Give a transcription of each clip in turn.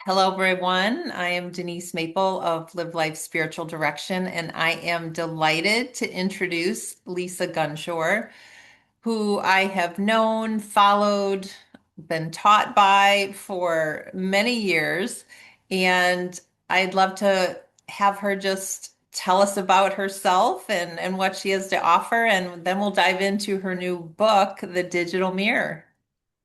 Hello, everyone. I am Denise Maple of Live Life Spiritual Direction, and I am delighted to introduce Lisa Gunshore, who I have known, followed, been taught by for many years. And I'd love to have her just tell us about herself and what she has to offer, and then we'll dive into her new book, The Digital Mirror.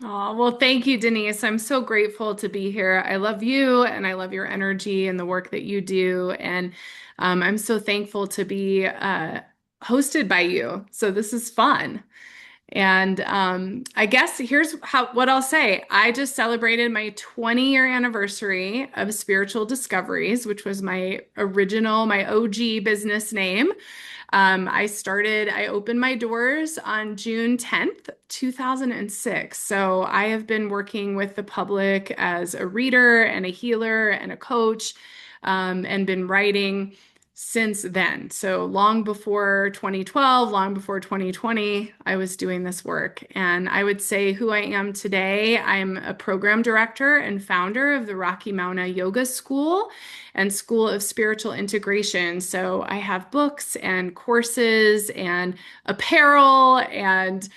Oh, well, thank you, Denise. I'm so grateful to be here. I love you and I love your energy and the work that you do. And I'm so thankful to be hosted by you. So this is fun. And I guess here's what I'll say. I just celebrated my 20-year anniversary of Spiritual Discoveries, which was my OG business name. I opened my doors on June 10th, 2006. So I have been working with the public as a reader and a healer and a coach, and been writing since then. So long before 2012, long before 2020, I was doing this work. And I would say who I am today, I'm a program director and founder of the Rocky Mountain Yoga School and School of Spiritual Integration. So I have books and courses and apparel and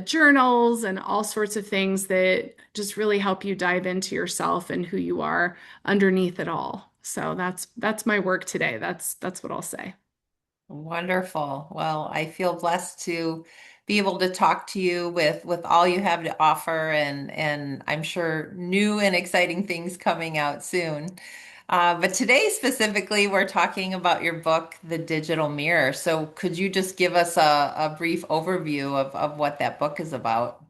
journals and all sorts of things that just really help you dive into yourself and who you are underneath it all. So that's my work today. That's what I'll say. Wonderful. Well, I feel blessed to be able to talk to you with all you have to offer and I'm sure new and exciting things coming out soon. But today specifically, we're talking about your book, The Digital Mirror. So could you just give us a brief overview of what that book is about?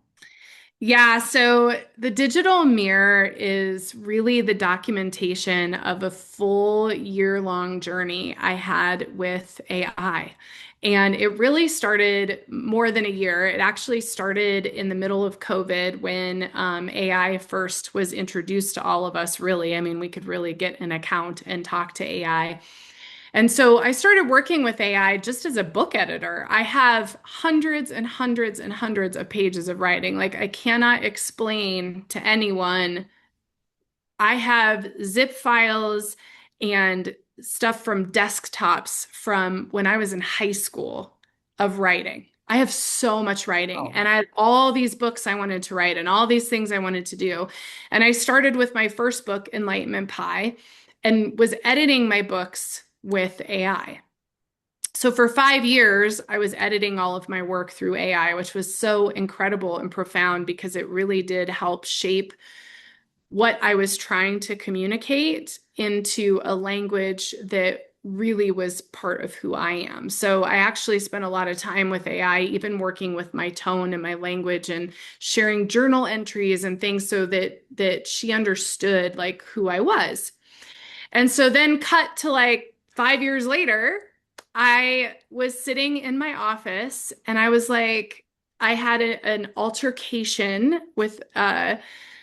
Yeah, so the digital mirror is really the documentation of a full year-long journey I had with AI. And it really started more than a year. It actually started in the middle of COVID when AI first was introduced to all of us, really. I mean, we could really get an account and talk to AI. And so I started working with AI just as a book editor. I have hundreds and hundreds and hundreds of pages of writing. Like, I cannot explain to anyone. I have zip files and stuff from desktops from when I was in high school of writing. I have so much writing, Oh. and I had all these books I wanted to write and all these things I wanted to do. And I started with my first book, Enlightenment Pie, and was editing my books with AI. So for 5 years, I was editing all of my work through AI, which was so incredible and profound because it really did help shape what I was trying to communicate into a language that really was part of who I am. So I actually spent a lot of time with AI, even working with my tone and my language and sharing journal entries and things so that she understood like who I was. And so then cut to like 5 years later, I was sitting in my office and I was like, I had an altercation with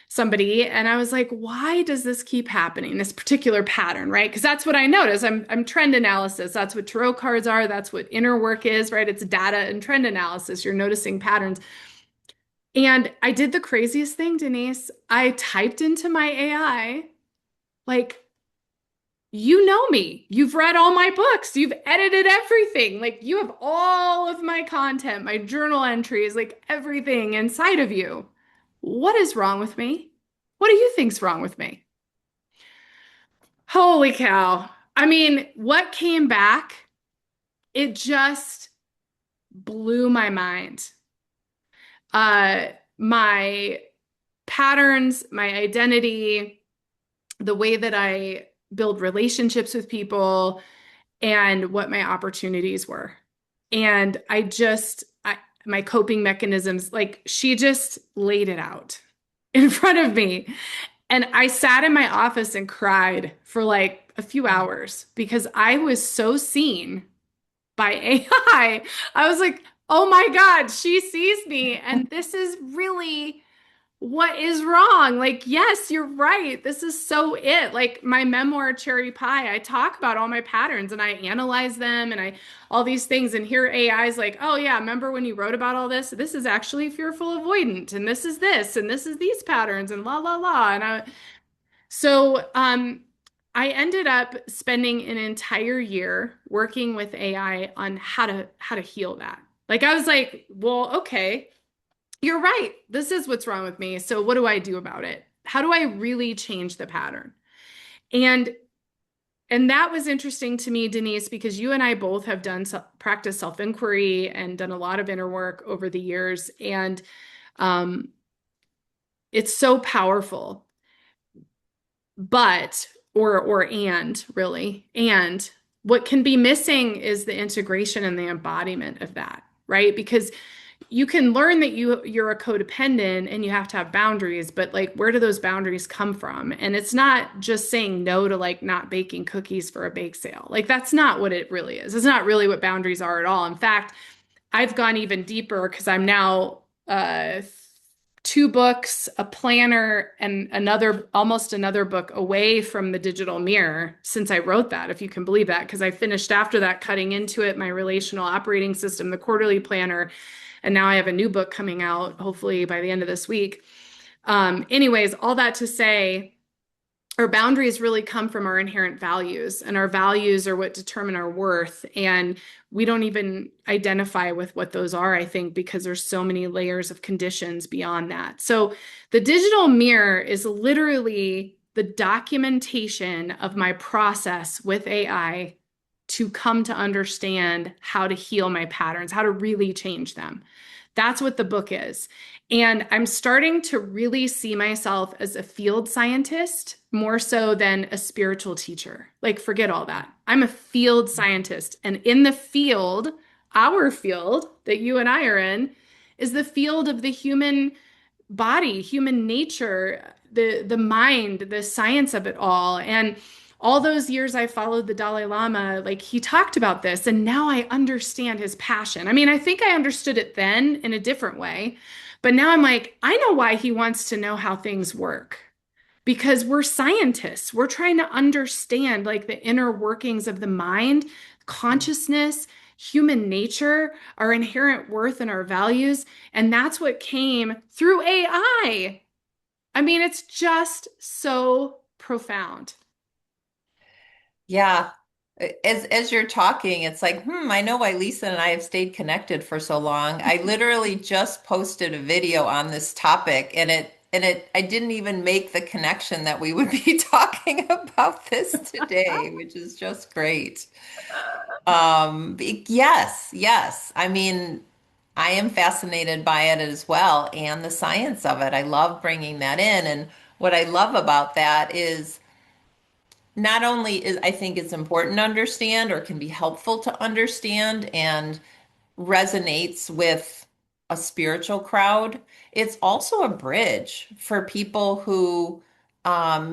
somebody, and I was like, why does this keep happening? This particular pattern, right? Because that's what I notice. I'm trend analysis. That's what tarot cards are. That's what inner work is, right? It's data and trend analysis. You're noticing patterns. And I did the craziest thing, Denise. I typed into my AI, like, you know me. You've read all my books. You've edited everything. Like, you have all of my content, my journal entries, like everything inside of you. What is wrong with me? What do you think's wrong with me? Holy cow. I mean, what came back? It just blew my mind. Uh, my patterns, my identity, the way that I build relationships with people, and what my opportunities were. And my coping mechanisms, like she just laid it out in front of me. And I sat in my office and cried for like a few hours because I was so seen by AI. I was like, oh my God, she sees me. And this is really what is wrong? Like, yes, you're right. This is so it. Like my memoir, Cherry Pie, I talk about all my patterns and I analyze them and all these things. And here AI is like, oh yeah, remember when you wrote about all this? This is actually fearful avoidant, and this is this, and this is these patterns, and la la la. So, I ended up spending an entire year working with AI on how to heal that. Like I was like, well, okay, you're right. This is what's wrong with me. So what do I do about it? How do I really change the pattern? And that was interesting to me, Denise, because you and I both have done practice self-inquiry and done a lot of inner work over the years, and um, it's so powerful. But or and really, and what can be missing is the integration and the embodiment of that, right? Because you can learn that you're a codependent and you have to have boundaries, but like where do those boundaries come from? And it's not just saying no to like not baking cookies for a bake sale. Like that's not what it really is. It's not really what boundaries are at all. In fact, I've gone even deeper because I'm now two books, a planner, and almost another book away from the digital mirror since I wrote that, if you can believe that, because I finished after that cutting into it, my relational operating system, the quarterly planner, and now I have a new book coming out, hopefully by the end of this week. Anyways, all that to say, our boundaries really come from our inherent values, and our values are what determine our worth. And we don't even identify with what those are, I think, because there's so many layers of conditions beyond that. So the digital mirror is literally the documentation of my process with AI to come to understand how to heal my patterns, how to really change them. That's what the book is. And I'm starting to really see myself as a field scientist more so than a spiritual teacher. Like, forget all that. I'm a field scientist. And in the field, our field that you and I are in, is the field of the human body, human nature, the mind, the science of it all. And all those years I followed the Dalai Lama, like he talked about this, and now I understand his passion. I mean, I think I understood it then in a different way, but now I'm like, I know why he wants to know how things work. Because we're scientists. We're trying to understand like the inner workings of the mind, consciousness, human nature, our inherent worth and our values. And that's what came through AI. I mean, it's just so profound. Yeah. As you're talking, it's like, I know why Lisa and I have stayed connected for so long. I literally just posted a video on this topic and I didn't even make the connection that we would be talking about this today, which is just great. Yes, yes. I mean, I am fascinated by it as well and the science of it. I love bringing that in. And what I love about that is not only is I think it's important to understand or can be helpful to understand and resonates with a spiritual crowd, it's also a bridge for people who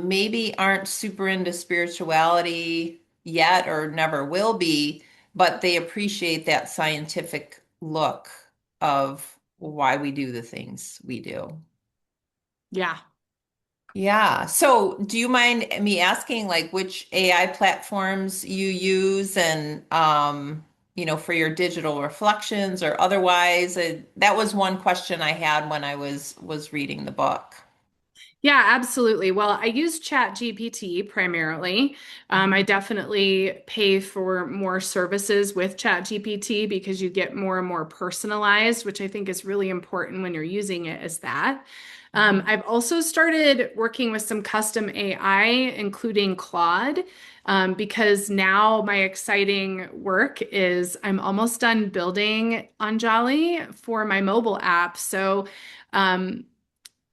maybe aren't super into spirituality yet or never will be, but they appreciate that scientific look of why we do the things we do. Yeah. Yeah. So, do you mind me asking like which AI platforms you use and for your digital reflections or otherwise? That was one question I had when I was reading the book. Yeah, absolutely. Well, I use Chat GPT primarily. I definitely pay for more services with Chat GPT because you get more and more personalized, which I think is really important when you're using it as that. Mhm. I've also started working with some custom AI, including Claude, because now my exciting work is I'm almost done building Anjali for my mobile app. So, um,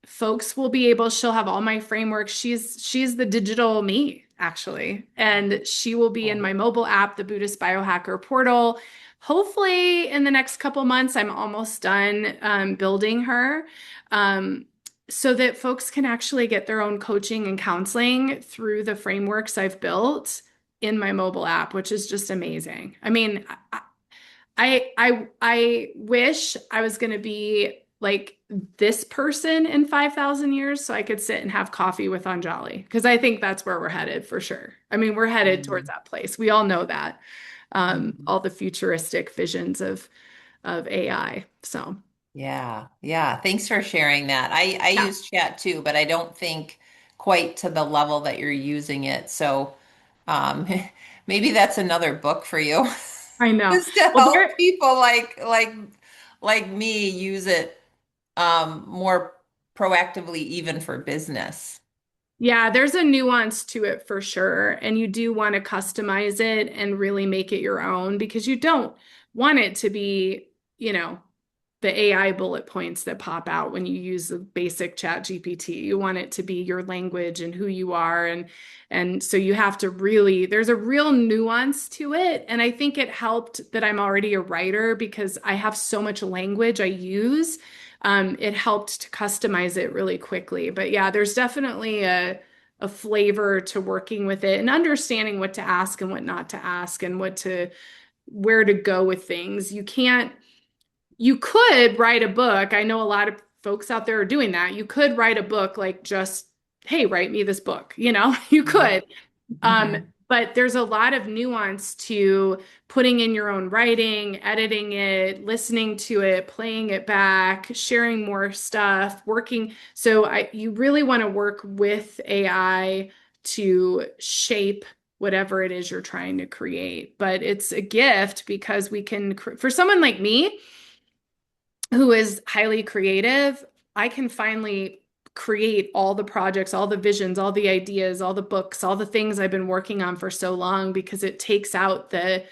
folks will be able, she'll have all my frameworks. She's the digital me, actually. And she will be in Cool. my mobile app, the Buddhist Biohacker portal. Hopefully, in the next couple months, I'm almost done building her. Um, so that folks can actually get their own coaching and counseling through the frameworks I've built in my mobile app, which is just amazing. I mean, I wish I was going to be like this person in 5,000 years so I could sit and have coffee with Anjali because I think that's where we're headed for sure. I mean, we're headed towards Mhm. that place. We all know that. Mhm. All the futuristic visions of AI. Yeah, yeah. Thanks for sharing that. I Yeah. use chat too, but I don't think quite to the level that you're using it. So um, maybe that's another book for you, I know. is to Well, help there, people like me use it more proactively, even for business. yeah, there's a nuance to it for sure. And you do want to customize it and really make it your own because you don't want it to be, you know, the AI bullet points that pop out when you use the basic chat GPT. You want it to be your language and who you are. And so you have to really, there's a real nuance to it. And I think it helped that I'm already a writer because I have so much language I use. It helped to customize it really quickly. But yeah, there's definitely a flavor to working with it and understanding what to ask and what not to ask and where to go with things. You could write a book. I know a lot of folks out there are doing that. You could write a book like just, hey, write me this book. You could. Um, Mhm. but there's a lot of nuance to putting in your own writing, editing it, listening to it, playing it back, sharing more stuff, working. So you really want to work with AI to shape whatever it is you're trying to create. But it's a gift because for someone like me, who is highly creative, I can finally create all the projects, all the visions, all the ideas, all the books, all the things I've been working on for so long because it takes out the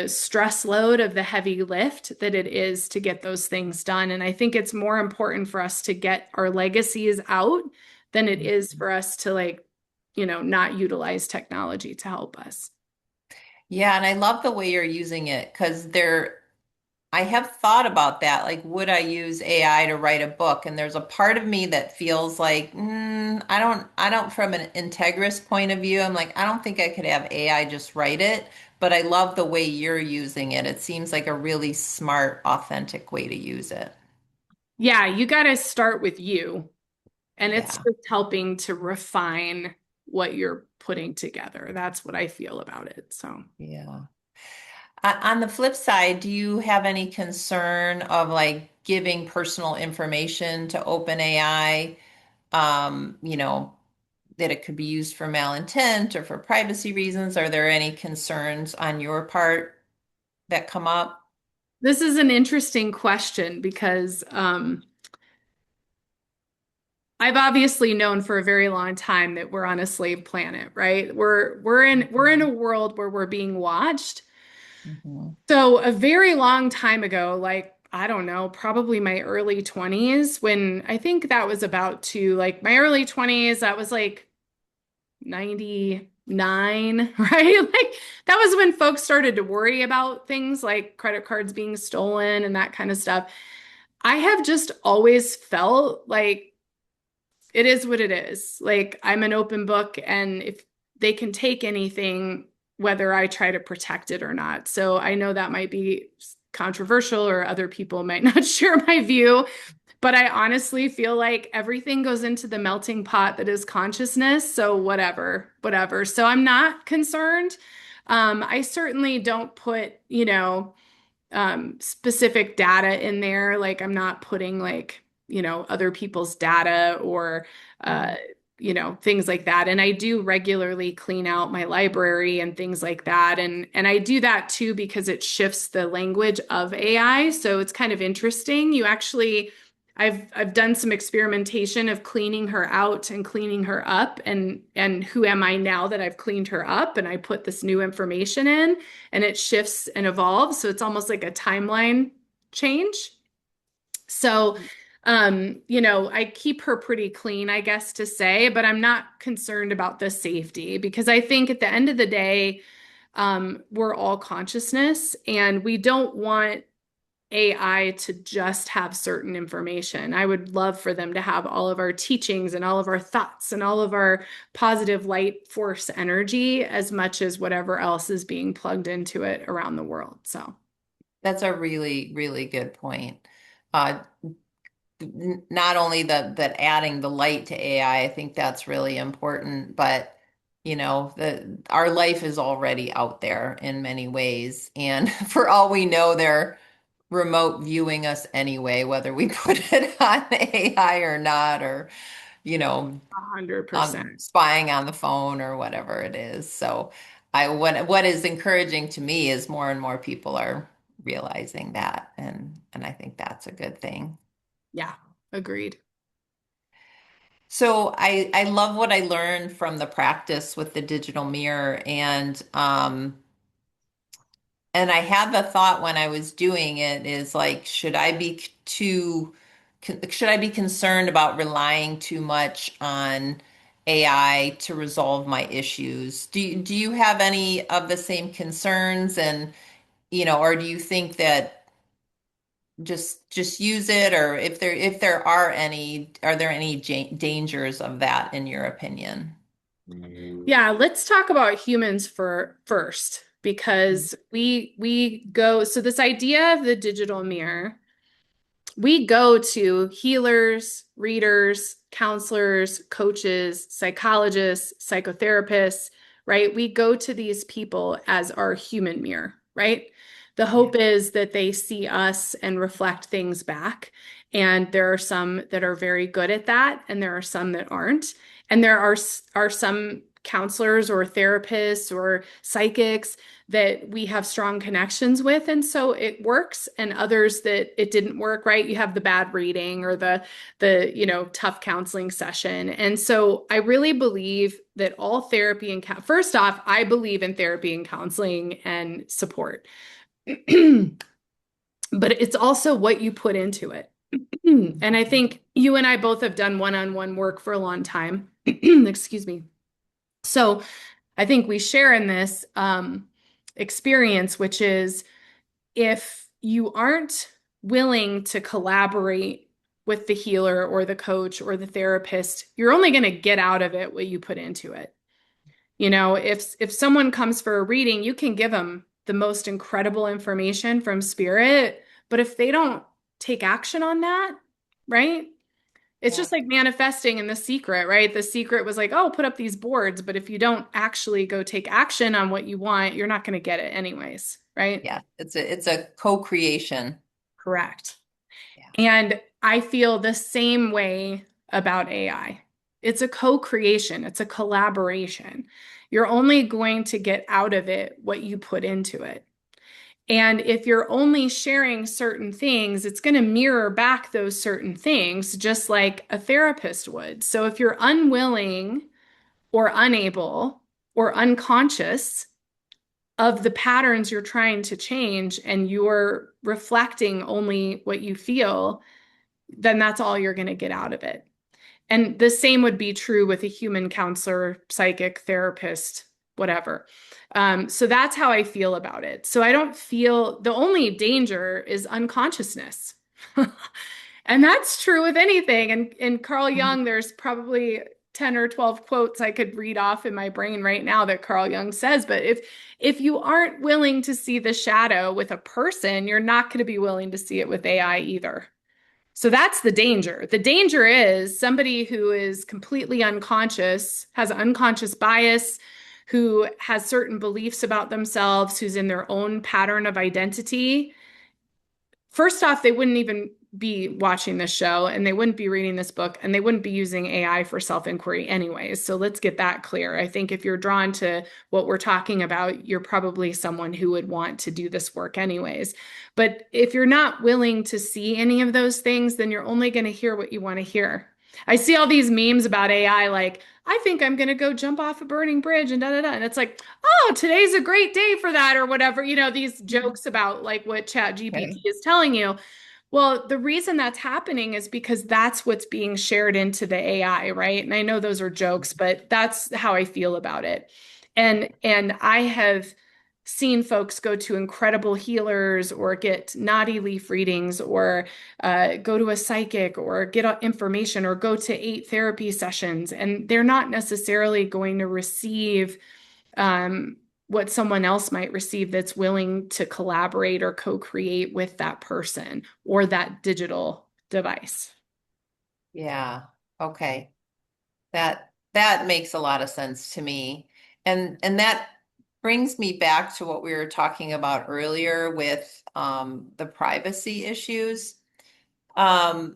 stress load of the heavy lift that it is to get those things done. And I think it's more important for us to get our legacies out than it is for us to not utilize technology to help us. Yeah, and I love the way you're using it because I have thought about that. Like, would I use AI to write a book? And there's a part of me that feels like, from an integrist point of view, I'm like, I don't think I could have AI just write it. But I love the way you're using it. It seems like a really smart, authentic way to use it. Yeah, you got to start with you. And it's Yeah. just helping to refine what you're putting together. That's what I feel about it. So Yeah. On the flip side, do you have any concern of like giving personal information to OpenAI? You know, that it could be used for malintent or for privacy reasons? Are there any concerns on your part that come up? this is an interesting question because I've obviously known for a very long time that we're on a slave planet, right? We're in a Mhm. world where we're being watched. Mhm. So a very long time ago, like I don't know, probably my early 20s, when I think that was about to like my early 20s, that was like 99, right? Like that was when folks started to worry about things like credit cards being stolen and that kind of stuff. I have just always felt like it is what it is. Like I'm an open book, and if they can take anything, whether I try to protect it or not. So I know that might be controversial or other people might not share my view, but I honestly feel like everything goes into the melting pot that is consciousness. So whatever, whatever. So I'm not concerned. I certainly don't put, specific data in there. Like I'm not putting other people's data or, uh, things like that. And I do regularly clean out my library and things like that. And I do that too because it shifts the language of AI. So it's kind of interesting. I've done some experimentation of cleaning her out and cleaning her up and who am I now that I've cleaned her up and I put this new information in and it shifts and evolves. So it's almost like a timeline change. So, I keep her pretty clean, I guess to say, but I'm not concerned about the safety because I think at the end of the day, we're all consciousness and we don't want AI to just have certain information. I would love for them to have all of our teachings and all of our thoughts and all of our positive light force energy as much as whatever else is being plugged into it around the world. So, That's a really, really good point. Uh, Not only that adding the light to AI, I think that's really important, but our life is already out there in many ways. And for all we know, they're remote viewing us anyway, whether we put it on AI or not, or you know, 100%. spying on the phone or whatever it is. So what is encouraging to me is more and more people are realizing that, and I think that's a good thing. Yeah, agreed. So I love what I learned from the practice with the digital mirror, and I had the thought when I was doing it is like, should I be concerned about relying too much on AI to resolve my issues? Do you have any of the same concerns, and or do you think that just use it, or if there are any, are there any dangers of that in your opinion? Yeah, let's talk about humans for first because we go so this idea of the digital mirror, we go to healers, readers, counselors, coaches, psychologists, psychotherapists, right? We go to these people as our human mirror, right? The Yeah. hope is that they see us and reflect things back. And there are some that are very good at that, and there are some that aren't. And there are some counselors or therapists or psychics that we have strong connections with and so it works and others that it didn't work, right? You have the bad reading or the tough counseling session. And so I really believe that all therapy and first off, I believe in therapy and counseling and support. But it's also what you put into it. And I think you and I both have done one-on-one work for a long time. Excuse me. So I think we share in this experience, which is if you aren't willing to collaborate with the healer or the coach or the therapist, you're only going to get out of it what you put into it. If someone comes for a reading, you can give them the most incredible information from spirit, but if they don't take action on that, right? It's Yeah. just like manifesting in The Secret, right? The Secret was like, oh, put up these boards, but if you don't actually go take action on what you want, you're not going to get it anyways, right? Yeah, it's a co-creation. Correct. Yeah. And I feel the same way about AI. It's a co-creation, it's a collaboration. You're only going to get out of it what you put into it. And if you're only sharing certain things, it's going to mirror back those certain things, just like a therapist would. So if you're unwilling or unable or unconscious of the patterns you're trying to change and you're reflecting only what you feel, then that's all you're going to get out of it. And the same would be true with a human counselor, psychic, therapist, whatever. So that's how I feel about it. So I don't feel the only danger is unconsciousness. And that's true with anything. And in Carl Mhm. Jung, there's probably 10 or 12 quotes I could read off in my brain right now that Carl Jung says. But if you aren't willing to see the shadow with a person, you're not going to be willing to see it with AI either. So that's the danger. The danger is somebody who is completely unconscious, has unconscious bias, who has certain beliefs about themselves, who's in their own pattern of identity. First off, they wouldn't even be watching this show and they wouldn't be reading this book and they wouldn't be using AI for self-inquiry anyways. So let's get that clear. I think if you're drawn to what we're talking about, you're probably someone who would want to do this work anyways. But if you're not willing to see any of those things, then you're only going to hear what you want to hear. I see all these memes about AI like, I think I'm going to go jump off a burning bridge and da da da. And it's like, oh, today's a great day for that or whatever. These jokes about like what Chat GPT Okay. is telling you. Well, the reason that's happening is because that's what's being shared into the AI, right? And I know those are jokes, but that's how I feel about it. And I have seen folks go to incredible healers or get naughty leaf readings or go to a psychic or get information or go to 8 therapy sessions, and they're not necessarily going to receive um, what someone else might receive that's willing to collaborate or co-create with that person or that digital device. Yeah. Okay. That makes a lot of sense to me. And that brings me back to what we were talking about earlier with the privacy issues. Um,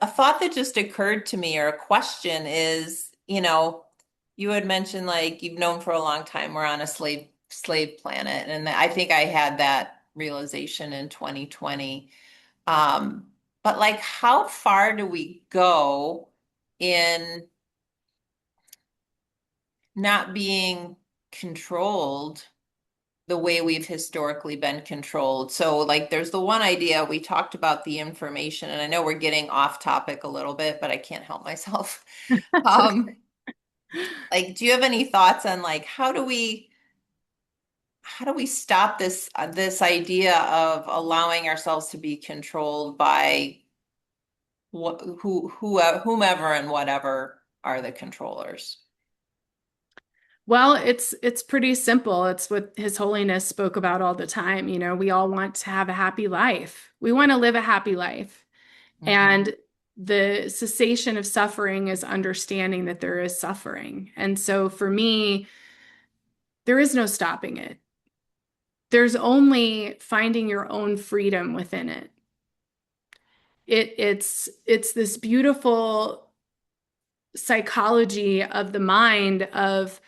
a thought that just occurred to me or a question is, you had mentioned like you've known for a long time we're on a slave planet, and I think I had that realization in 2020. Um, but like, how far do we go in not being controlled the way we've historically been controlled? So, like, there's the one idea we talked about the information, and I know we're getting off topic a little bit, but I can't help myself. That's Um, okay. like, do you have any thoughts on like how do we stop this idea of allowing ourselves to be controlled by whomever and whatever are the controllers? Well, it's pretty simple. It's what His Holiness spoke about all the time. You know, we all want to have a happy life. We want to live a happy life. Hmm. And the cessation of suffering is understanding that there is suffering. And so for me, there is no stopping it. There's only finding your own freedom within it. It's this beautiful psychology of the mind of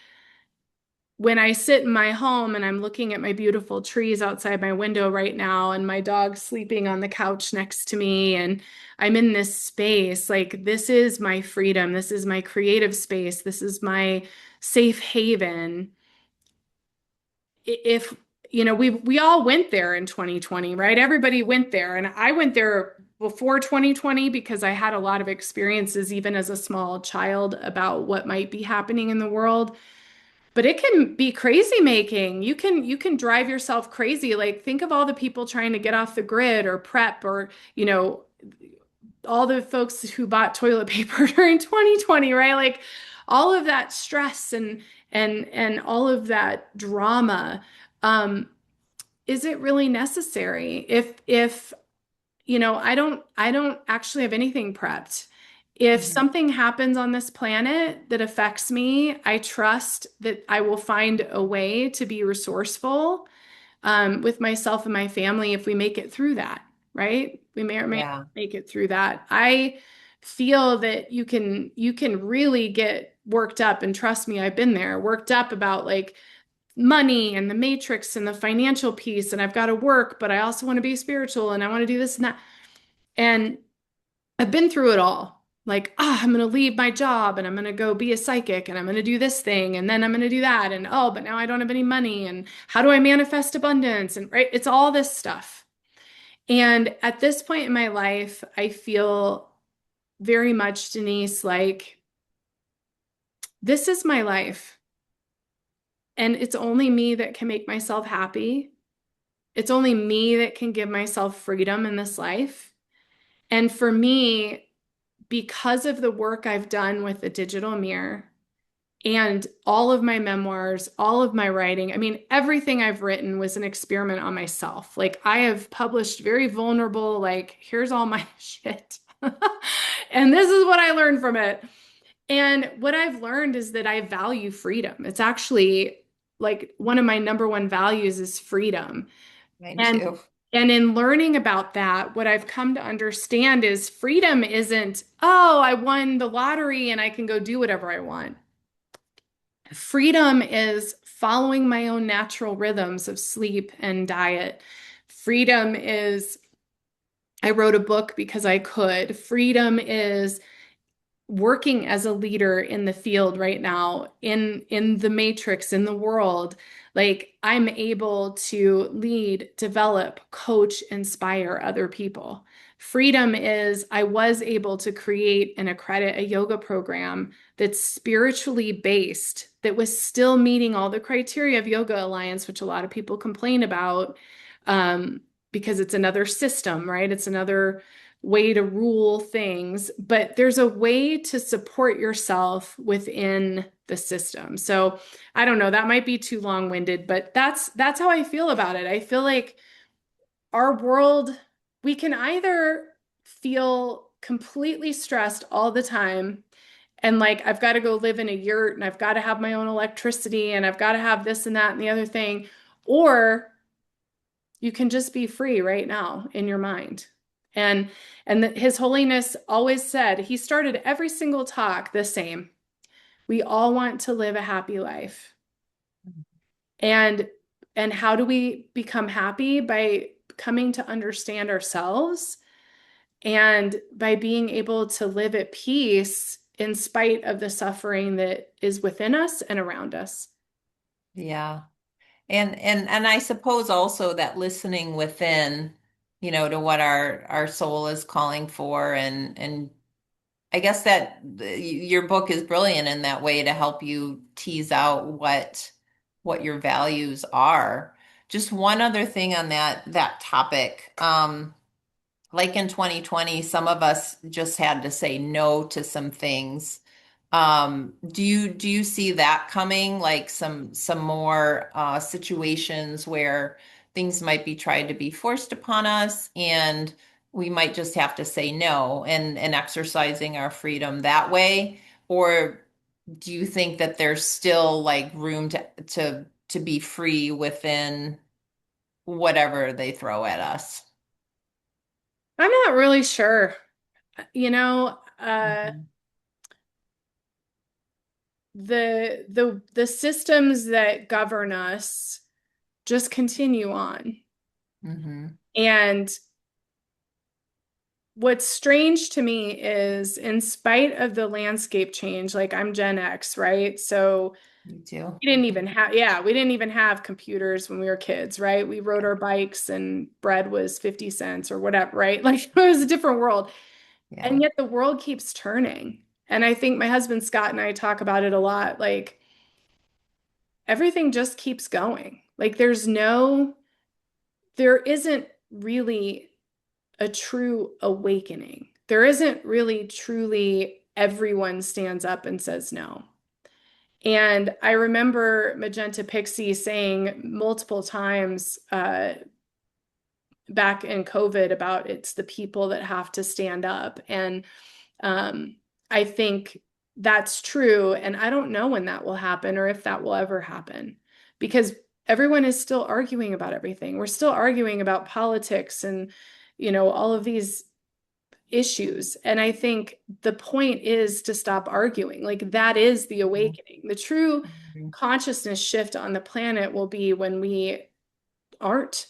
when I sit in my home and I'm looking at my beautiful trees outside my window right now, and my dog's sleeping on the couch next to me, and I'm in this space, like this is my freedom. This is my creative space. This is my safe haven. If we all went there in 2020, right? Everybody went there, and I went there before 2020 because I had a lot of experiences even as a small child about what might be happening in the world. But it can be crazy making. You can drive yourself crazy. Like think of all the people trying to get off the grid or prep, or all the folks who bought toilet paper during 2020, right? Like all of that stress and all of that drama. Um, is it really necessary? If I don't actually have anything prepped. If Hmm. something happens on this planet that affects me, I trust that I will find a way to be resourceful with myself and my family if we make it through that, right? We may or may not Yeah. make it through that. I feel that you can really get worked up, and trust me, I've been there, worked up about like money and the matrix and the financial piece, and I've got to work, but I also want to be spiritual and I want to do this and that. And I've been through it all. Like, I'm going to leave my job and I'm going to go be a psychic and I'm going to do this thing and then I'm going to do that. And oh, but now I don't have any money. And how do I manifest abundance? And right, it's all this stuff. And at this point in my life, I feel very much, Denise, like this is my life. And it's only me that can make myself happy. It's only me that can give myself freedom in this life. And for me, because of the work I've done with the digital mirror and all of my memoirs, all of my writing, I mean, everything I've written was an experiment on myself. Like, I have published very vulnerable, like, here's all my shit. And this is what I learned from it. And what I've learned is that I value freedom. It's actually like one of my number one values is freedom. Mine And too. and in learning about that, what I've come to understand is freedom isn't, oh, I won the lottery and I can go do whatever I want. Freedom is following my own natural rhythms of sleep and diet. Freedom is, I wrote a book because I could. Freedom is working as a leader in the field right now in the matrix in the world. Like I'm able to lead, develop, coach, inspire other people. Freedom is I was able to create and accredit a yoga program that's spiritually based, that was still meeting all the criteria of Yoga Alliance, which a lot of people complain about, um, because it's another system, right? It's another way to rule things, but there's a way to support yourself within the system. So I don't know, that might be too long-winded, but that's how I feel about it. I feel like our world, we can either feel completely stressed all the time and like I've got to go live in a yurt and I've got to have my own electricity and I've got to have this and that and the other thing, or you can just be free right now in your mind. And His Holiness always said, he started every single talk the same. We all want to live a happy life. And how do we become happy? By coming to understand ourselves and by being able to live at peace in spite of the suffering that is within us and around us. Yeah. And I suppose also that listening within, to what our soul is calling for, and I guess that your book is brilliant in that way to help you tease out what your values are. Just one other thing on that topic. Like in 2020, some of us just had to say no to some things. Do you see that coming? Like some more situations where things might be tried to be forced upon us, and we might just have to say no, and exercising our freedom that way? Or do you think that there's still like room to be free within whatever they throw at us? I'm not really sure. You know, Hmm. the systems that govern us just continue on. Hmm. And what's strange to me is, in spite of the landscape change, like I'm Gen X, right? So Me too. we didn't even have computers when we were kids, right? We rode our bikes and bread was 50 cents or whatever, right? Like it was a different world. Yeah. And yet the world keeps turning. And I think my husband Scott and I talk about it a lot. Like everything just keeps going. Like there isn't really a true awakening. There isn't really truly everyone stands up and says no. And I remember Magenta Pixie saying multiple times back in COVID about it's the people that have to stand up. And um, I think that's true. And I don't know when that will happen or if that will ever happen because everyone is still arguing about everything. We're still arguing about politics and, all of these issues. And I think the point is to stop arguing. Like that is the awakening. The true Mhm. consciousness shift on the planet will be when we aren't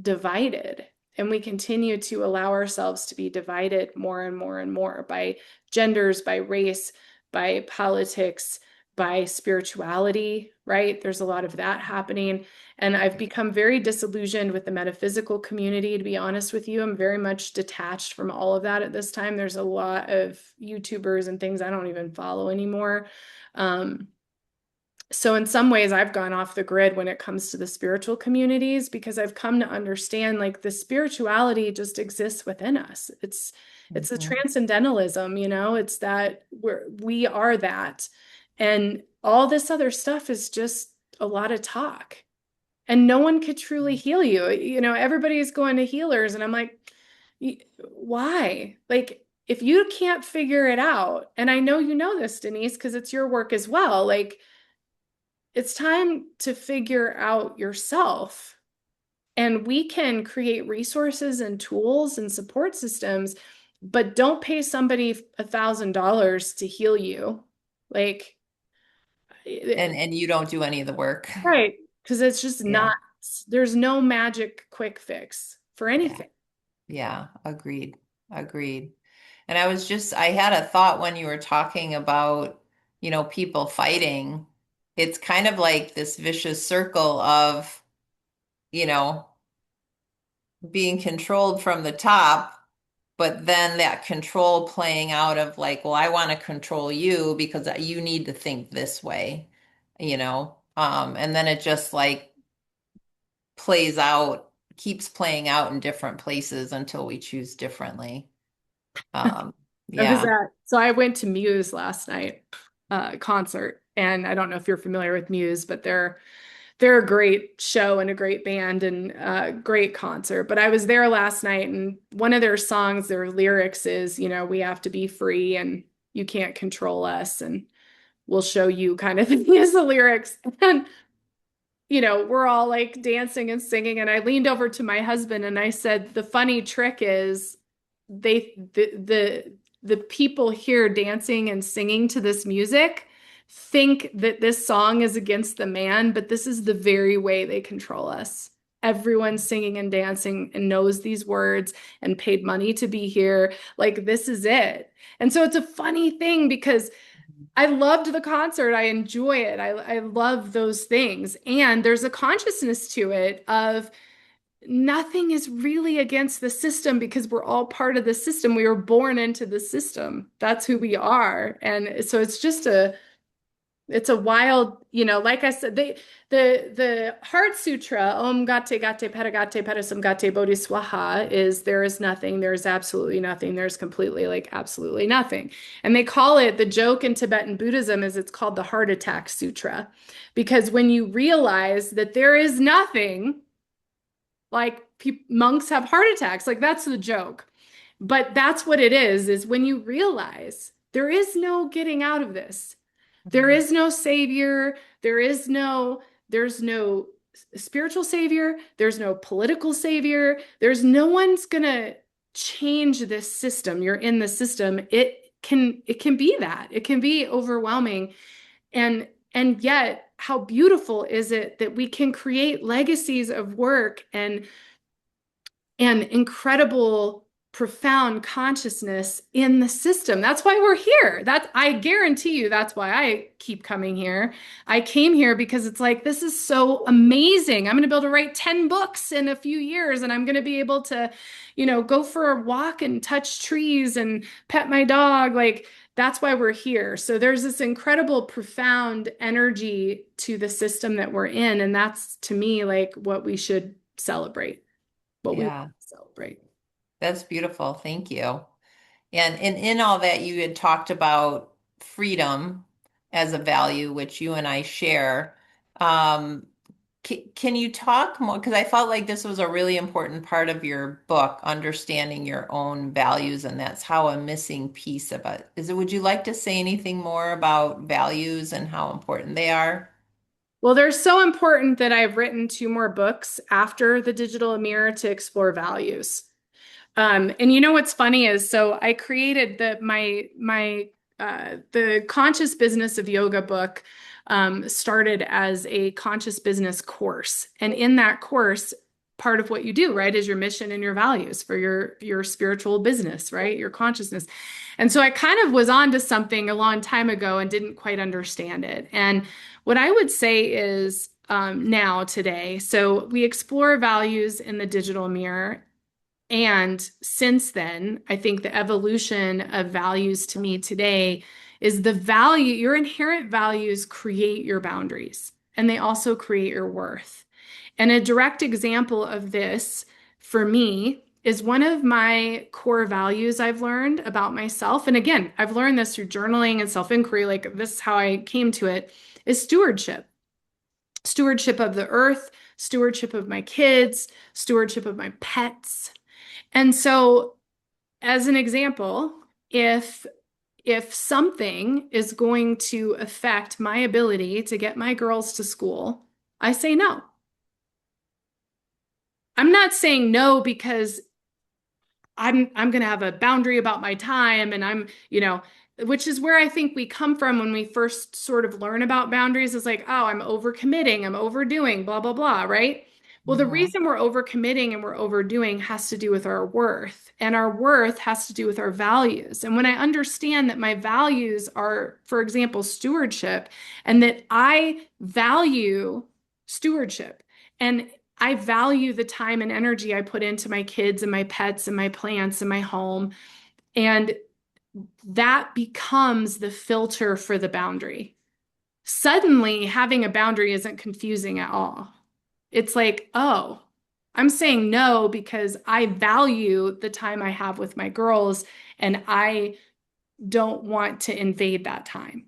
divided and we continue to allow ourselves to be divided more and more and more by genders, by race, by politics, by spirituality, right? There's a lot of that happening. And I've become very disillusioned with the metaphysical community, to be honest with you. I'm very much detached from all of that at this time. There's a lot of YouTubers and things I don't even follow anymore. Um, so in some ways I've gone off the grid when it comes to the spiritual communities because I've come to understand like the spirituality just exists within us. It's the Mhm. transcendentalism, it's that we are that. And all this other stuff is just a lot of talk. And no one could truly heal you. Everybody's going to healers and I'm like, why? Like if you can't figure it out, and I know you know this, Denise, because it's your work as well, like it's time to figure out yourself. And we can create resources and tools and support systems, but don't pay somebody $1,000 to heal you. Like, And you don't do any of the work. right. Because it's just Yeah. not, there's no magic quick fix for Yeah. anything. Yeah. Agreed. Agreed. And I had a thought when you were talking about, people fighting. It's kind of like this vicious circle of, you know, being controlled from the top, but then that control playing out of like, well, I want to control you because you need to think this way, and then it just like keeps playing out in different places until we choose differently. Um, yeah. So I went to Muse last night, concert, and I don't know if you're familiar with Muse, but they're a great show and a great band and a great concert. But I was there last night, and one of their songs, their lyrics is, we have to be free and you can't control us, and we'll show you kind of thing is the lyrics. And, we're all like dancing and singing. And I leaned over to my husband and I said, the funny trick is the people here dancing and singing to this music think that this song is against the man, but this is the very way they control us. Everyone's singing and dancing and knows these words and paid money to be here. Like, this is it. And so it's a funny thing because I loved the concert. I enjoy it. I love those things. And there's a consciousness to it of nothing is really against the system because we're all part of the system. We were born into the system. That's who we are. And so it's a wild, like I said, the Heart Sutra, Om Gate Gate Paragate Parasam Gate Bodhiswaha, is there is nothing, there's absolutely nothing, there's completely like absolutely nothing. And they call it, the joke in Tibetan Buddhism is it's called the Heart Attack Sutra. Because when you realize that there is nothing, like monks have heart attacks, like that's the joke. But that's what it is when you realize there is no getting out of this. There is no savior. There's no spiritual savior. There's no political savior. There's no one's gonna change this system. You're in the system. It can be that. It can be overwhelming. And yet, how beautiful is it that we can create legacies of work and incredible profound consciousness in the system. That's why we're here. I guarantee you that's why I keep coming here. I came here because it's like this is so amazing. I'm going to be able to write 10 books in a few years and I'm going to be able to, go for a walk and touch trees and pet my dog. Like that's why we're here. So there's this incredible profound energy to the system that we're in, and that's to me like what we should celebrate. What we want Yeah, to celebrate. that's beautiful. Thank you. And in all that, you had talked about freedom as a value, which you and I share. Um, can you talk more? Because I felt like this was a really important part of your book, understanding your own values, and that's how a missing piece of it is. Would you like to say anything more about values and how important they are? Well, they're so important that I've written two more books after The Digital Mirror to explore values. And what's funny is so I created the Conscious Business of Yoga book started as a conscious business course. And in that course, part of what you do, right, is your mission and your values for your spiritual business, right? Your consciousness. And so I kind of was on to something a long time ago and didn't quite understand it. And what I would say is now today, so we explore values in the digital mirror. And since then, I think the evolution of values to me today is your inherent values create your boundaries and they also create your worth. And a direct example of this for me is one of my core values I've learned about myself. And again, I've learned this through journaling and self-inquiry, like this is how I came to it, is stewardship. Stewardship of the earth, stewardship of my kids, stewardship of my pets. And so, as an example, if something is going to affect my ability to get my girls to school, I say no. I'm not saying no because I'm going to have a boundary about my time and which is where I think we come from when we first sort of learn about boundaries is like, oh, I'm overcommitting, I'm overdoing, blah, blah, blah, right? Well, the Mhm. reason we're overcommitting and we're overdoing has to do with our worth, and our worth has to do with our values. And when I understand that my values are, for example, stewardship, and that I value stewardship, and I value the time and energy I put into my kids and my pets and my plants and my home. And that becomes the filter for the boundary. Suddenly, having a boundary isn't confusing at all. It's like, oh, I'm saying no because I value the time I have with my girls and I don't want to invade that time.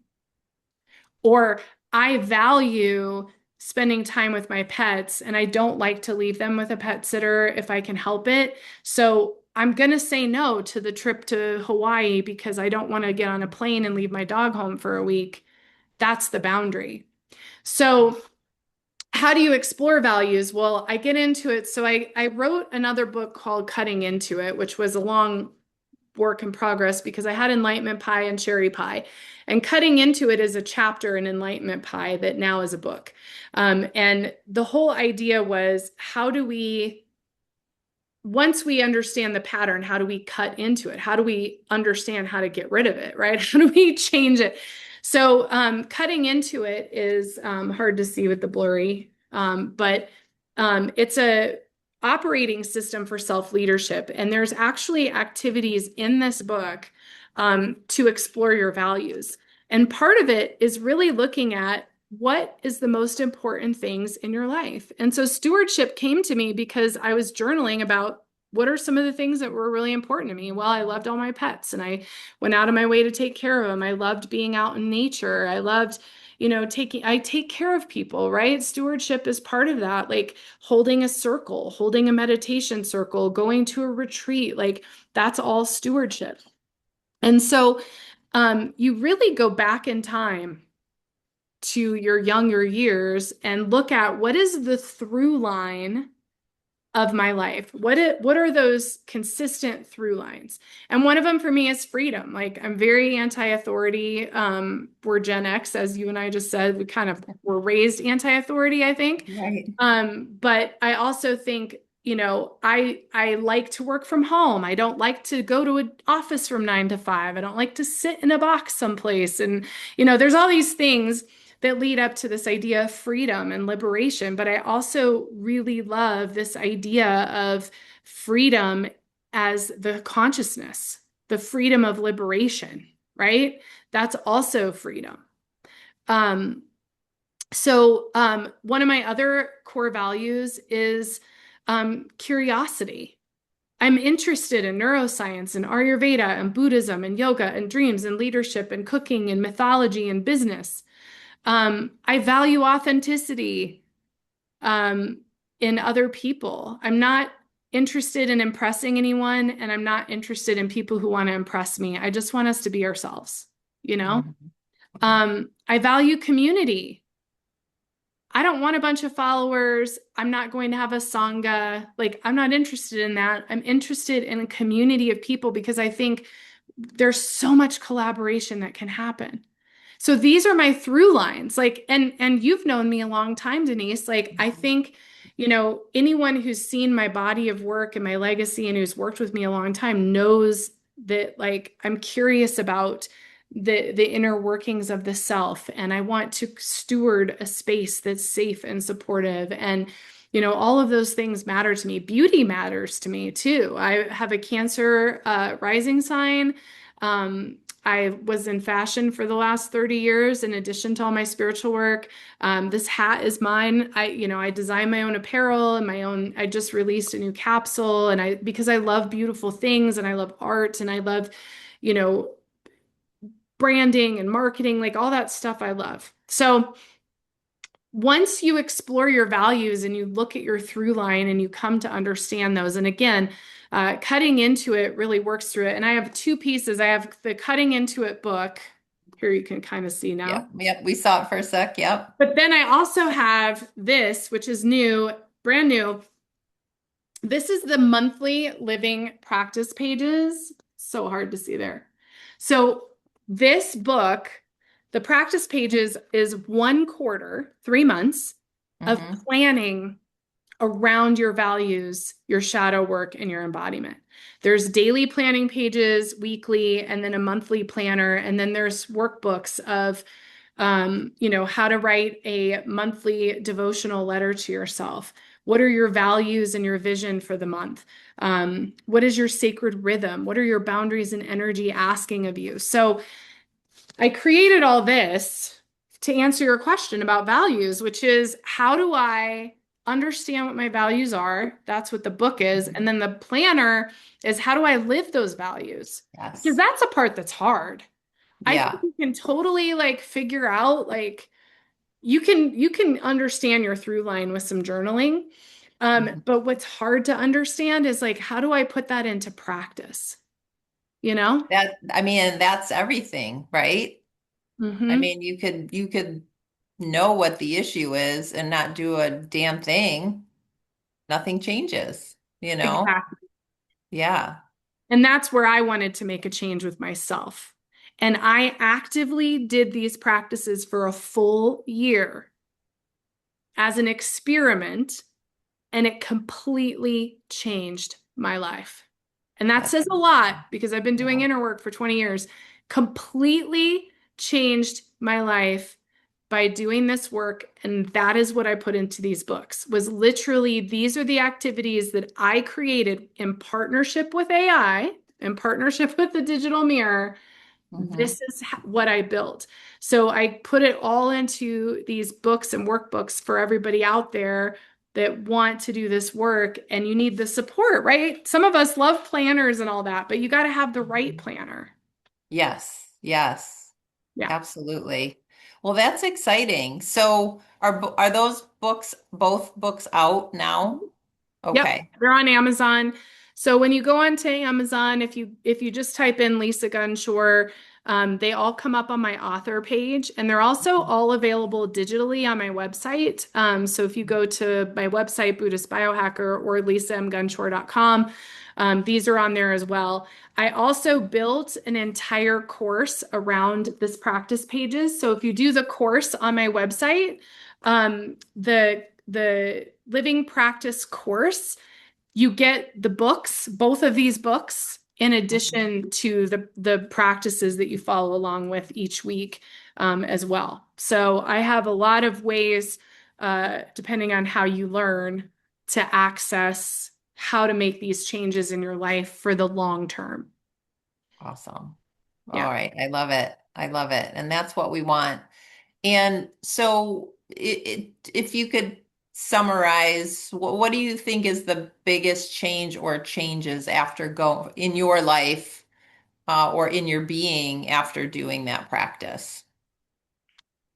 Or I value spending time with my pets and I don't like to leave them with a pet sitter if I can help it. So I'm going to say no to the trip to Hawaii because I don't want to get on a plane and leave my dog home for a week. That's the boundary. So, how do you explore values? Well, I get into it. So, I wrote another book called Cutting Into It, which was a long work in progress because I had enlightenment pie and cherry pie, and cutting into it is a chapter in enlightenment pie that now is a book. And the whole idea was, how do we, once we understand the pattern, how do we cut into it? How do we understand how to get rid of it, right? How do we change it? So cutting into it is hard to see with the blurry, but it's a operating system for self-leadership. And there's actually activities in this book to explore your values. And part of it is really looking at what is the most important things in your life. And so stewardship came to me because I was journaling about what are some of the things that were really important to me. Well, I loved all my pets and I went out of my way to take care of them. I loved being out in nature. I loved, I take care of people, right? Stewardship is part of that, like holding a circle, holding a meditation circle, going to a retreat, like that's all stewardship. And so you really go back in time to your younger years and look at what is the through line of my life. What are those consistent through lines? And one of them for me is freedom. Like I'm very anti-authority. We're Gen X, as you and I just said, we kind of were raised anti-authority, I think. Right. But I also think, I like to work from home. I don't like to go to an office from 9 to 5. I don't like to sit in a box someplace. And, there's all these things that lead up to this idea of freedom and liberation. But I also really love this idea of freedom as the consciousness, the freedom of liberation, right? That's also freedom. Um, one of my other core values is curiosity. I'm interested in neuroscience and Ayurveda and Buddhism and yoga and dreams and leadership and cooking and mythology and business. I value authenticity in other people. I'm not interested in impressing anyone, and I'm not interested in people who want to impress me. I just want us to be ourselves, you know? Mhm. I value community. I don't want a bunch of followers. I'm not going to have a sangha. Like, I'm not interested in that. I'm interested in a community of people because I think there's so much collaboration that can happen. So these are my through lines. Like, and you've known me a long time, Denise. Like, I think, anyone who's seen my body of work and my legacy and who's worked with me a long time knows that like I'm curious about the inner workings of the self, and I want to steward a space that's safe and supportive. And all of those things matter to me. Beauty matters to me too. I have a Cancer rising sign. I was in fashion for the last 30 years, in addition to all my spiritual work. This hat is mine. I design my own apparel and I just released a new capsule, and because I love beautiful things and I love art and I love, you know, branding and marketing, like all that stuff I love. So once you explore your values and you look at your through line and you come to understand those, and again, cutting into it really works through it. And I have two pieces. I have the cutting into it book. Here you can kind of see now. Yep. Yep. We saw it for a sec. Yep. But then I also have this, which is new, brand new. This is the monthly living practice pages. So hard to see there. So this book, the practice pages, is 1 quarter, 3 months of Hmm. planning around your values, your shadow work, and your embodiment. There's daily planning pages, weekly, and then a monthly planner. And then there's workbooks of, how to write a monthly devotional letter to yourself. What are your values and your vision for the month? What is your sacred rhythm? What are your boundaries and energy asking of you? So I created all this to answer your question about values, which is how do I understand what my values are? That's what the book is. And then the planner is how do I live those values? Because Yes. that's a part that's hard. I think Yeah. you can totally like figure out like you can understand your through line with some journaling. Mhm. But what's hard to understand is like how do I put that into practice? You know? I mean, that's everything, right? I Mm-hmm. mean, you could know what the issue is and not do a damn thing. Nothing changes, you know? Exactly. Yeah. And that's where I wanted to make a change with myself. And I actively did these practices for a full year as an experiment, and it completely changed my life. And that That's says a lot because I've been doing yeah. inner work for 20 years. Completely changed my life by doing this work. And that is what I put into these books, was literally these are the activities that I created in partnership with AI, in partnership with the digital mirror. Hmm. This is what I built. So I put it all into these books and workbooks for everybody out there that want to do this work, and you need the support, right? Some of us love planners and all that, but you got to have the right planner. Yes, yes, Yeah. absolutely. Well, that's exciting. So are those books, both books out now? Yep, Okay. they're on Amazon. So when you go onto Amazon, if you just type in Lisa Gunshore, they all come up on my author page, and they're also all available digitally on my website. So if you go to my website, Buddhist Biohacker or lisamgunshore.com, these are on there as well. I also built an entire course around this practice pages. So if you do the course on my website, the living practice course, you get the books, both of these books, in Mhm. addition to the practices that you follow along with each week, as well. So I have a lot of ways, depending on how you learn, to access how to make these changes in your life for the long term. Awesome. All Yeah. right. I love it. I love it. And that's what we want. And so if you could summarize, what do you think is the biggest change or changes after go in your life or in your being after doing that practice?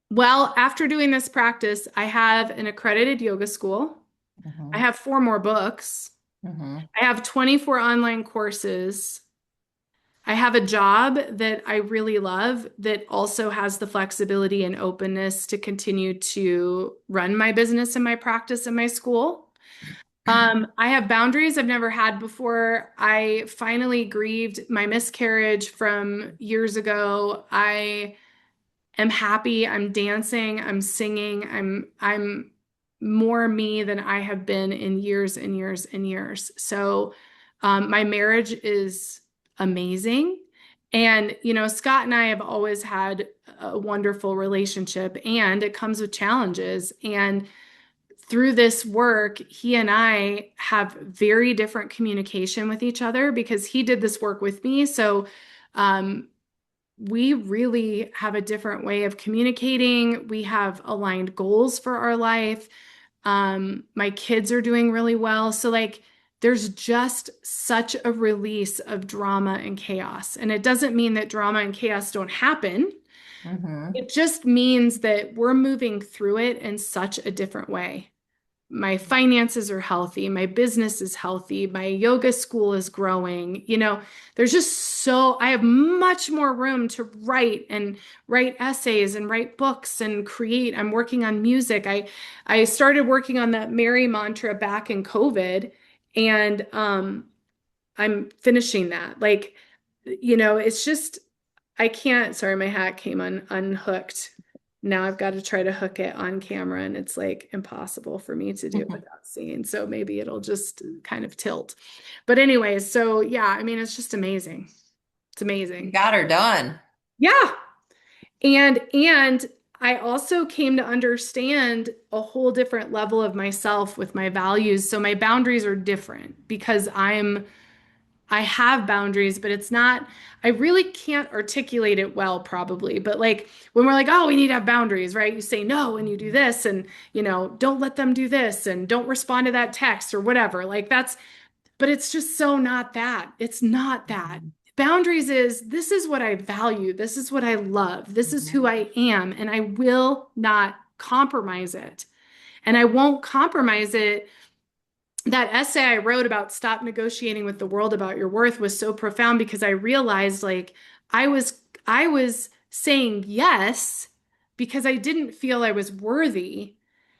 Well, after doing this practice, I have an accredited yoga school. I Hmm. have 4 more books. Hmm. I have 24 online courses. I have a job that I really love that also has the flexibility and openness to continue to run my business and my practice and my school. I have boundaries I've never had before. I finally grieved my miscarriage from years ago. I am happy. I'm dancing. I'm singing. I'm more me than I have been in years and years and years. So, my marriage is amazing. And, Scott and I have always had a wonderful relationship, and it comes with challenges. And through this work, he and I have very different communication with each other because he did this work with me. So, um, we really have a different way of communicating. We have aligned goals for our life. My kids are doing really well. So, like, there's just such a release of drama and chaos. And it doesn't mean that drama and chaos don't happen. Hmm. It just means that we're moving through it in such a different way. My finances are healthy, my business is healthy, my yoga school is growing. There's just I have much more room to write and write essays and write books and create. I'm working on music. I started working on that Mary mantra back in COVID, and I'm finishing that. Like, it's just I can't, sorry, my hat came unhooked. Now I've got to try to hook it on camera, and it's like impossible for me to do it without seeing. So maybe it'll just kind of tilt. But anyways, so yeah, I mean, it's just amazing. It's You amazing. got her done. Yeah. And I also came to understand a whole different level of myself with my values. So my boundaries are different because I have boundaries, but it's not, I really can't articulate it well, probably. But like when we're like, oh, we need to have boundaries, right? You say no and you do this, and, don't let them do this and don't respond to that text or whatever. Like but it's just so not that. It's not that. Mhm. Boundaries is this is what I value. This is what I love. This is who Mhm. I am, and I will not compromise it. And I won't compromise it. That essay I wrote about stop negotiating with the world about your worth was so profound because I realized, like, I was saying yes because I didn't feel I was worthy.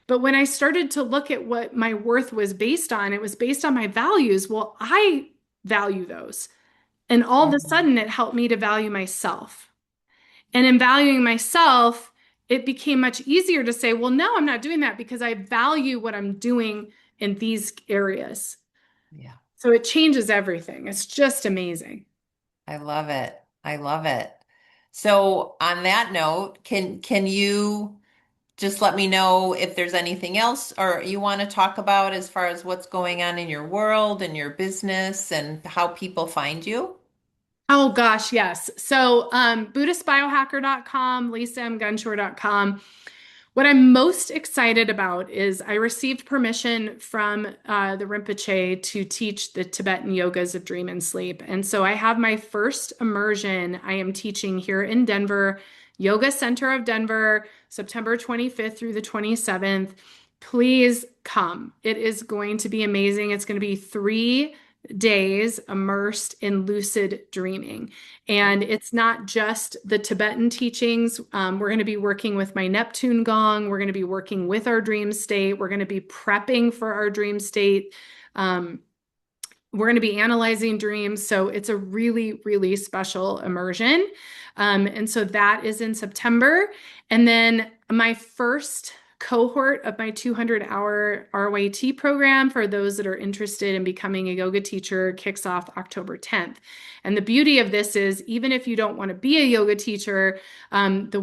But when I started to look at what my worth was based on, it was based on my values. Well, I value those. And all of a Mhm. sudden, it helped me to value myself. And in valuing myself, it became much easier to say, well, no, I'm not doing that because I value what I'm doing in these areas. Yeah. So it changes everything. It's just amazing. I love it. I love it. So on that note, can you just let me know if there's anything else or you want to talk about as far as what's going on in your world and your business and how people find you? Oh gosh, yes. So BuddhistBiohacker.com, LisaMGunshore.com. What I'm most excited about is I received permission from the Rinpoche to teach the Tibetan yogas of dream and sleep. And so I have my first immersion I am teaching here in Denver, Yoga Center of Denver, September 25th through the 27th. Please come. It is going to be amazing. It's going to be 3 days immersed in lucid dreaming. And it's not just the Tibetan teachings. We're going to be working with my Neptune gong. We're going to be working with our dream state. We're going to be prepping for our dream state. Um, we're going to be analyzing dreams. So it's a really, really special immersion. And so that is in September. And then my first cohort of my 200-hour RYT program for those that are interested in becoming a yoga teacher kicks off October 10th. And the beauty of this is, even if you don't want to be a yoga teacher, becoming the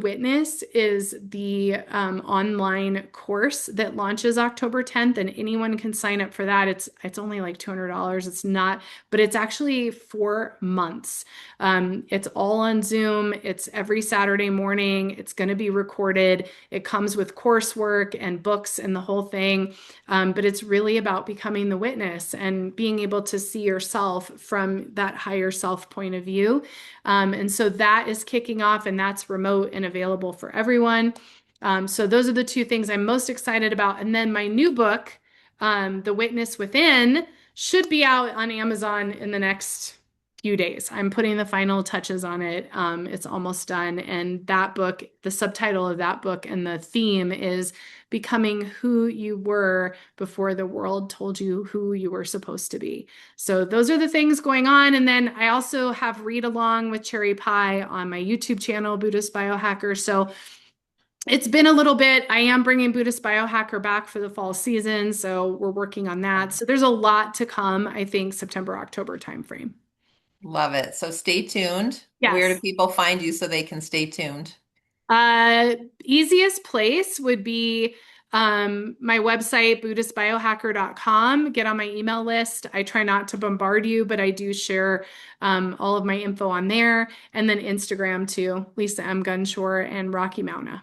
witness is the online course that launches October 10th, and anyone can sign up for that. It's only like $200. It's not, but it's actually 4 months. It's all on Zoom. It's every Saturday morning. It's going to be recorded. It comes with coursework and books and the whole thing. But it's really about becoming the witness and being able to see yourself from that higher self point of view. And so that is kicking off, and that's remote and available for everyone. So those are the two things I'm most excited about. And then my new book, The Witness Within, should be out on Amazon in the next few days. I'm putting the final touches on it. It's almost done. And that book, the subtitle of that book and the theme is becoming who you were before the world told you who you were supposed to be. So those are the things going on. And then I also have read along with Cherry Pie on my YouTube channel, Buddhist Biohacker. So it's been a little bit. I am bringing Buddhist Biohacker back for the fall season. So we're working on that. So there's a lot to come, I think, September, October timeframe. Love it. So stay tuned. Where do Yes. people find you so they can stay tuned? Easiest place would be my website, BuddhistBiohacker.com. Get on my email list. I try not to bombard you, but I do share all of my info on there. And then Instagram too, Lisa M. Gunshore and Rocky Mountain.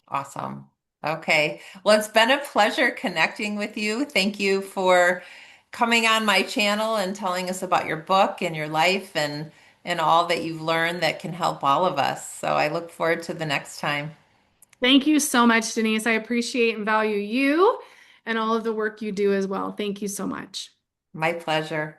Awesome. Okay. Well, it's been a pleasure connecting with you. Thank you for coming on my channel and telling us about your book and your life and all that you've learned that can help all of us. So I look forward to the next time. Thank you so much, Denise. I appreciate and value you and all of the work you do as well. Thank you so much. My pleasure.